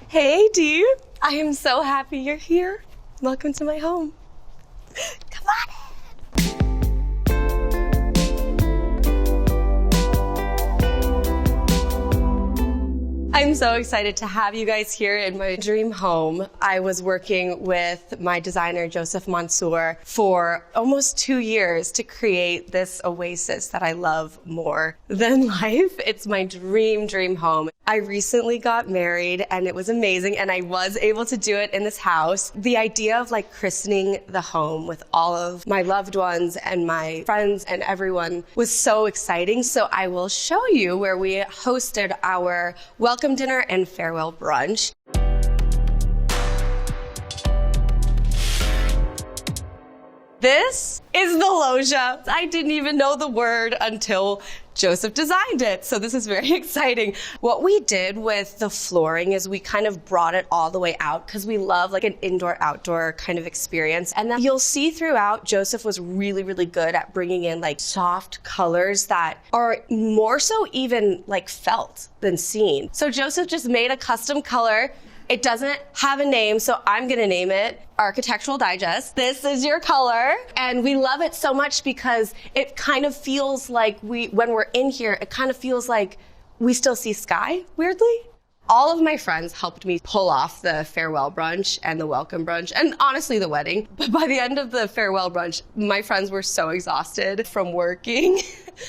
Hey, Dee. I am so happy you're here. Welcome to my home. Come on in. I'm so excited to have you guys here in my dream home. I was working with my designer, Joseph Mansour, for almost 2 years to create this oasis that I love more than life. It's my dream home. I recently got married and it was amazing, and I was able to do it in this house. The idea of like christening the home with all of my loved ones and my friends and everyone was so exciting. So I will show you where we hosted our welcome dinner and farewell brunch. This is the loggia. I didn't even know the word until Joseph designed it. So this is very exciting. What we did with the flooring is we kind of brought it all the way out because we love like an indoor-outdoor kind of experience. And then you'll see throughout, Joseph was really good at bringing in like soft colors that are more so even like felt than seen. So Joseph just made a custom color. It doesn't have a name, so I'm gonna name it Architectural Digest. This is your color, and we love it so much because it kind of feels like when we're in here, it kind of feels like we still see sky, weirdly. All of my friends helped me pull off the farewell brunch and the welcome brunch, and honestly the wedding. But by the end of the farewell brunch, my friends were so exhausted from working.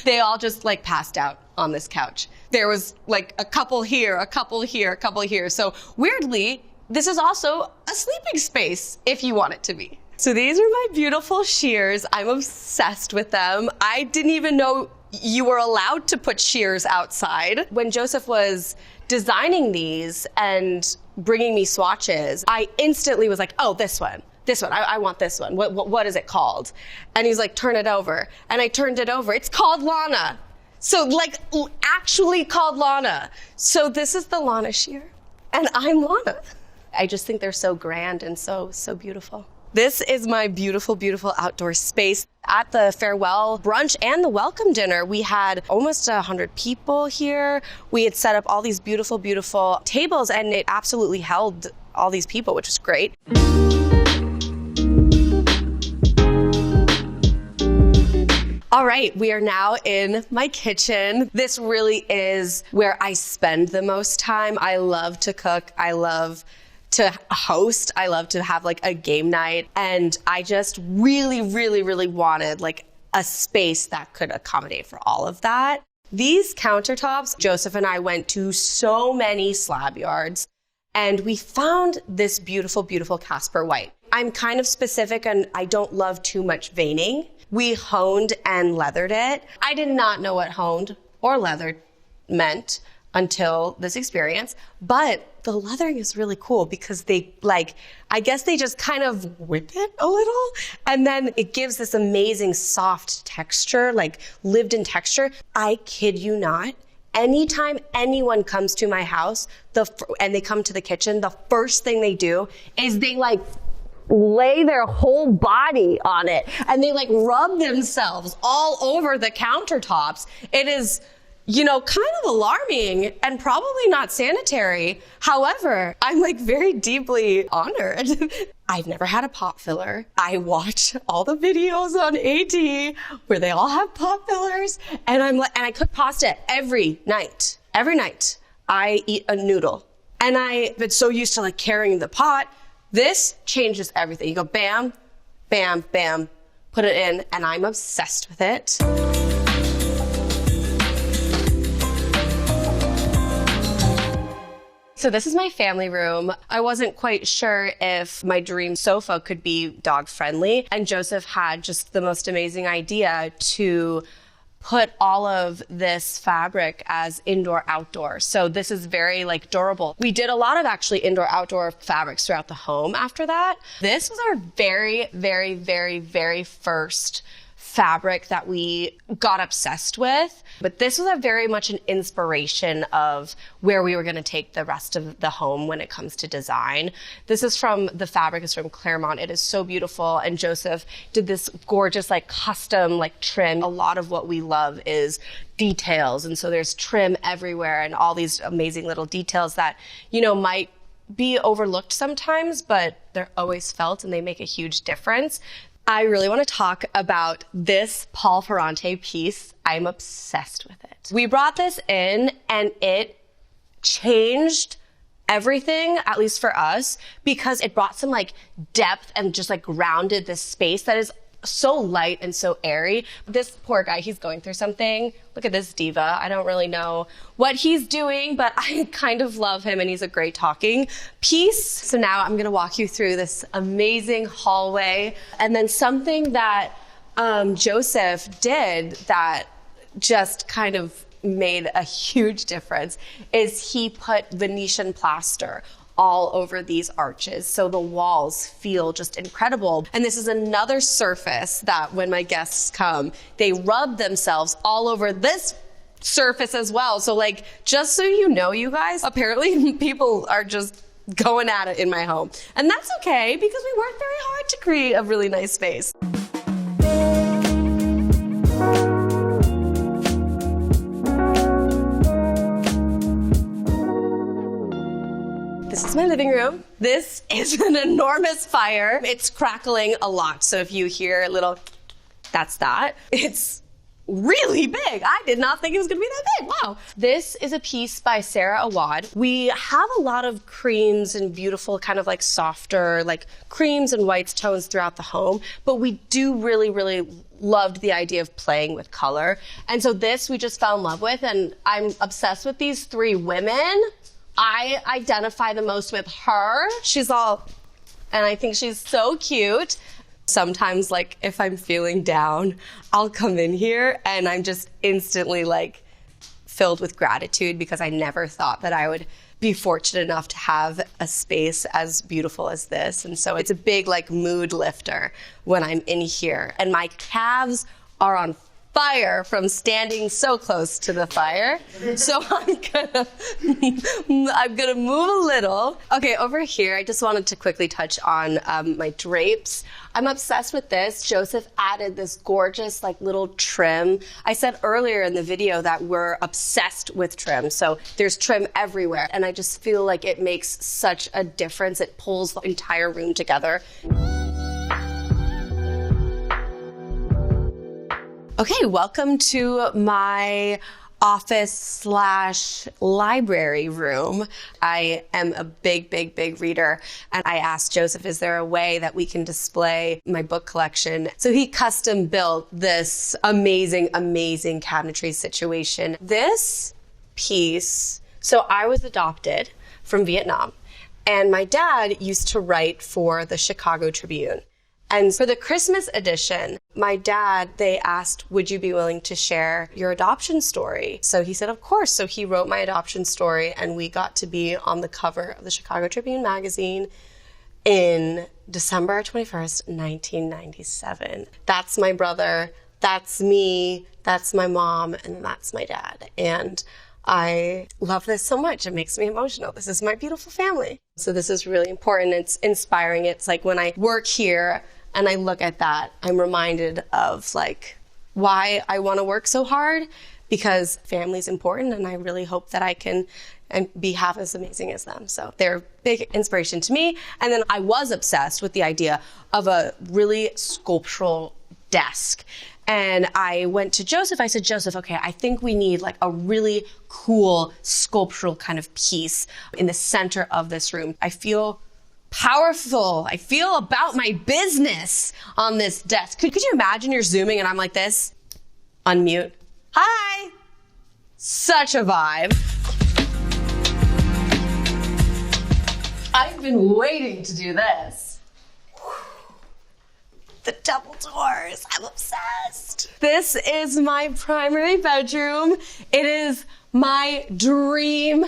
They all just like passed out on this couch. There was like a couple here, a couple here, a couple here. So weirdly, this is also a sleeping space if you want it to be. So these are my beautiful shears. I'm obsessed with them. I didn't even know you were allowed to put shears outside. When Joseph was designing these and bringing me swatches, I instantly was like, oh, this one. I want this one. What is it called? And he's like, turn it over. And I turned it over. It's called Lana. So like actually called Lana. So this is the Lana shear and I'm Lana. I just think they're so grand and so beautiful. This is my beautiful outdoor space. At the farewell brunch and the welcome dinner, we had almost 100 people here. We had set up all these beautiful tables, and it absolutely held all these people, which was great. All right, we are now in my kitchen. This really is where I spend the most time. I love to cook. I love to host. I love to have like a game night. And I just really wanted like a space that could accommodate for all of that. These countertops, Joseph and I went to so many slab yards and we found this beautiful Casper white. I'm kind of specific and I don't love too much veining. We honed and leathered it. I did not know what honed or leathered meant until this experience, but the leathering is really cool because I guess they just kind of whip it a little, and then it gives this amazing soft texture, like lived in texture. I kid you not. Anytime anyone comes to my house and they come to the kitchen, the first thing they do is they like lay their whole body on it and they like rub themselves all over the countertops. It is, kind of alarming and probably not sanitary. However, I'm like very deeply honored. I've never had a pot filler. I watch all the videos on AD where they all have pot fillers, and and I cook pasta every night. Every night I eat a noodle, and I've been so used to like carrying the pot. This changes everything. You go bam, bam, bam, put it in, and I'm obsessed with it. So this is my family room. I wasn't quite sure if my dream sofa could be dog friendly, and Joseph had just the most amazing idea to put all of this fabric as indoor-outdoor. So this is very like durable. We did a lot of actually indoor-outdoor fabrics throughout the home after that. This was our very first fabric that we got obsessed with. But this was very much an inspiration of where we were going to take the rest of the home when it comes to design. The fabric is from Claremont. It is so beautiful. And Joseph did this gorgeous like custom like trim. A lot of what we love is details. And so there's trim everywhere and all these amazing little details that, might be overlooked sometimes, but they're always felt and they make a huge difference. I really want to talk about this Paul Ferrante piece. I'm obsessed with it. We brought this in and it changed everything, at least for us, because it brought some like depth and just like grounded this space that is so light and so airy. This poor guy, he's going through something. Look at this diva. I don't really know what he's doing, but I kind of love him and he's a great talking piece. So now I'm gonna walk you through this amazing hallway. And then something that Joseph did that just kind of made a huge difference is he put Venetian plaster all over these arches, so the walls feel just incredible. And this is another surface that when my guests come, they rub themselves all over this surface as well. So like, just so you know, you guys, apparently people are just going at it in my home. And that's okay, because we worked very hard to create a really nice space. This is my living room. This is an enormous fire. It's crackling a lot. So if you hear a little, that's that. It's really big. I did not think it was gonna be that big. Wow. This is a piece by Sarah Awad. We have a lot of creams and beautiful kind of like softer, like creams and whites tones throughout the home, but we do really, really loved the idea of playing with color. And so this we just fell in love with, and I'm obsessed with these three women. I identify the most with her. She's all, and I think she's so cute. Sometimes, like, if I'm feeling down, I'll come in here and I'm just instantly, like, filled with gratitude because I never thought that I would be fortunate enough to have a space as beautiful as this. And so it's a big, like, mood lifter when I'm in here. And my calves are on fire from standing so close to the fire. So I'm gonna move a little. Okay, over here, I just wanted to quickly touch on my drapes. I'm obsessed with this. Joseph added this gorgeous like little trim. I said earlier in the video that we're obsessed with trim. So there's trim everywhere. And I just feel like it makes such a difference. It pulls the entire room together. Okay, welcome to my office/library room. I am a big, big, big reader. And I asked Joseph, is there a way that we can display my book collection? So he custom built this amazing, amazing cabinetry situation. This piece, so I was adopted from Vietnam, and my dad used to write for the Chicago Tribune. And for the Christmas edition, my dad, they asked, would you be willing to share your adoption story? So he said, of course. So he wrote my adoption story, and we got to be on the cover of the Chicago Tribune magazine in December 21st, 1997. That's my brother, that's me, that's my mom, and that's my dad. And I love this so much. It makes me emotional. This is my beautiful family. So this is really important. It's inspiring. It's like when I work here, and I look at that, I'm reminded of like why I want to work so hard, because family's important, and I really hope that I can and be half as amazing as them. So they're a big inspiration to me. And then I was obsessed with the idea of a really sculptural desk. And I went to Joseph, I said, Joseph, okay, I think we need like a really cool sculptural kind of piece in the center of this room. I feel powerful. I feel about my business on this desk. Could you imagine you're zooming and I'm like this? Unmute. Hi. Such a vibe. I've been waiting to do this. The double doors. I'm obsessed. This is my primary bedroom. It is my dream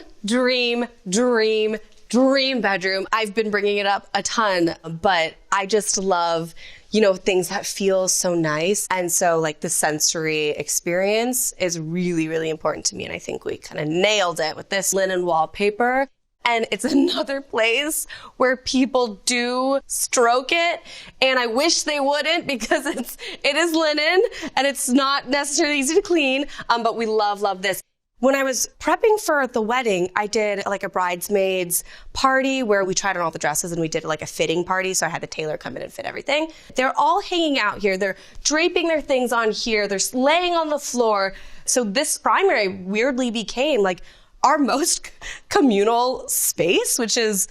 bedroom. I've been bringing it up a ton, but I just love, you know, things that feel so nice. And so like the sensory experience is really, really important to me. And I think we kind of nailed it with this linen wallpaper. And it's another place where people do stroke it. And I wish they wouldn't, because it is linen and it's not necessarily easy to clean. But we love this. When I was prepping for the wedding, I did like a bridesmaids party where we tried on all the dresses and we did like a fitting party. So I had the tailor come in and fit everything. They're all hanging out here. They're draping their things on here. They're laying on the floor. So this primary weirdly became like our most communal space, which is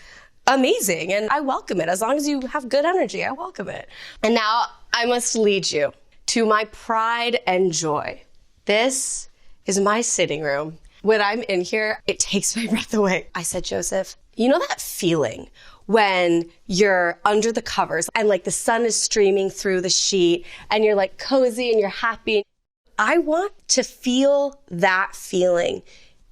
amazing. And I welcome it. As long as you have good energy, I welcome it. And now I must lead you to my pride and joy. This is my sitting room. When I'm in here, it takes my breath away. I said, Joseph, you know that feeling when you're under the covers and like the sun is streaming through the sheet and you're like cozy and you're happy? I want to feel that feeling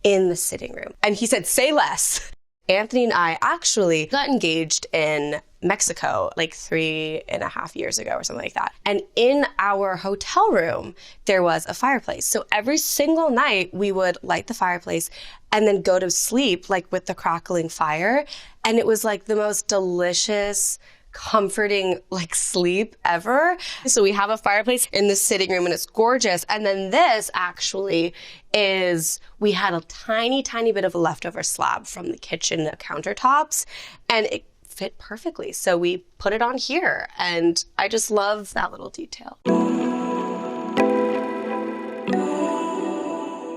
in the sitting room. And he said, say less. Anthony and I actually got engaged in Mexico like 3.5 years ago or something like that. And in our hotel room, there was a fireplace. So every single night we would light the fireplace and then go to sleep like with the crackling fire. And it was like the most delicious, comforting like sleep ever. So we have a fireplace in the sitting room and it's gorgeous. And then this actually is, we had a tiny bit of a leftover slab from the kitchen countertops and it fit perfectly. So we put it on here and I just love that little detail.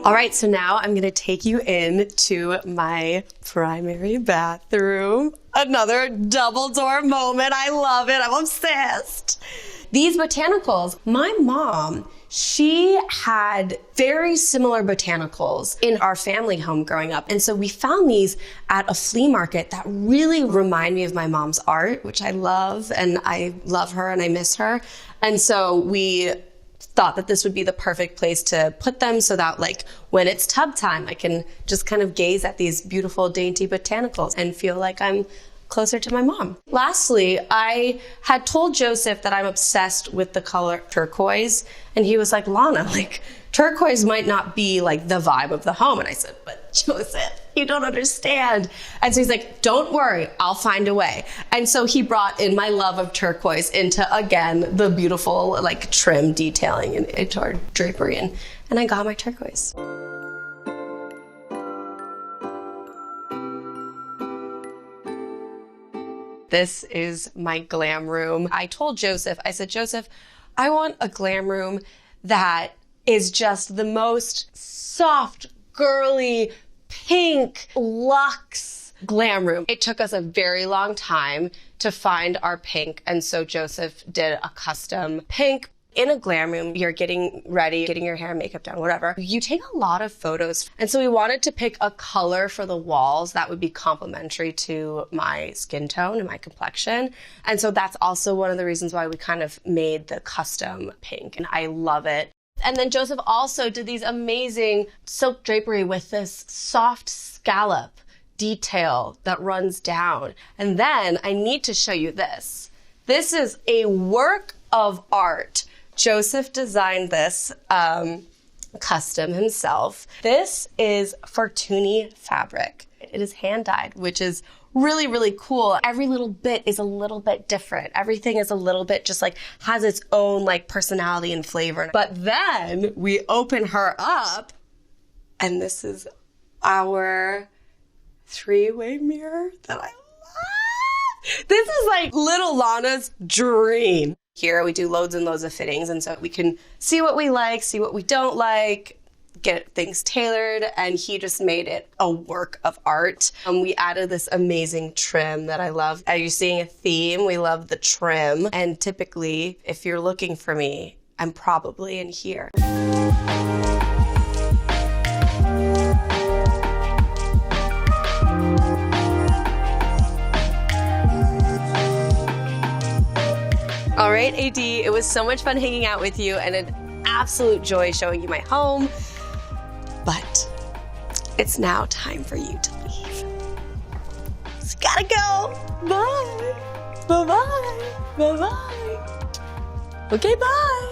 All right, so now I'm gonna take you into my primary bathroom. Another double door moment. I love it. I'm obsessed. These botanicals, my mom, she had very similar botanicals in our family home growing up. And so we found these at a flea market that really remind me of my mom's art, which I love, and I love her and I miss her. And so we thought that this would be the perfect place to put them so that like when it's tub time, I can just kind of gaze at these beautiful dainty botanicals and feel like I'm closer to my mom. Lastly, I had told Joseph that I'm obsessed with the color turquoise, and he was like, Lana, like turquoise might not be like the vibe of the home. And I said, but Joseph, you don't understand. And so he's like, don't worry, I'll find a way. And so he brought in my love of turquoise into, again, the beautiful like trim detailing into our drapery, and I got my turquoise. This is my glam room. I told Joseph, I said, Joseph, I want a glam room that is just the most soft, girly, pink, luxe glam room. It took us a very long time to find our pink, and so Joseph did a custom pink. In a glam room, you're getting ready, getting your hair and makeup done, whatever. You take a lot of photos. And so we wanted to pick a color for the walls that would be complementary to my skin tone and my complexion. And so that's also one of the reasons why we kind of made the custom pink. And I love it. And then Joseph also did these amazing silk drapery with this soft scallop detail that runs down. And then I need to show you this. This is a work of art. Joseph designed this custom himself. This is Fortuny fabric. It is hand dyed, which is really, really cool. Every little bit is a little bit different. Everything is a little bit just like has its own like personality and flavor. But then we open her up and this is our three-way mirror that I love. This is like little Lana's dream. Here we do loads and loads of fittings, and so we can see what we like, see what we don't like, get things tailored, and he just made it a work of art. We added this amazing trim that I love. Are you seeing a theme? We love the trim, and typically, if you're looking for me, I'm probably in here. All right, AD, it was so much fun hanging out with you and an absolute joy showing you my home. But it's now time for you to leave. Just gotta go. Bye. Bye-bye. Bye-bye. Okay, bye.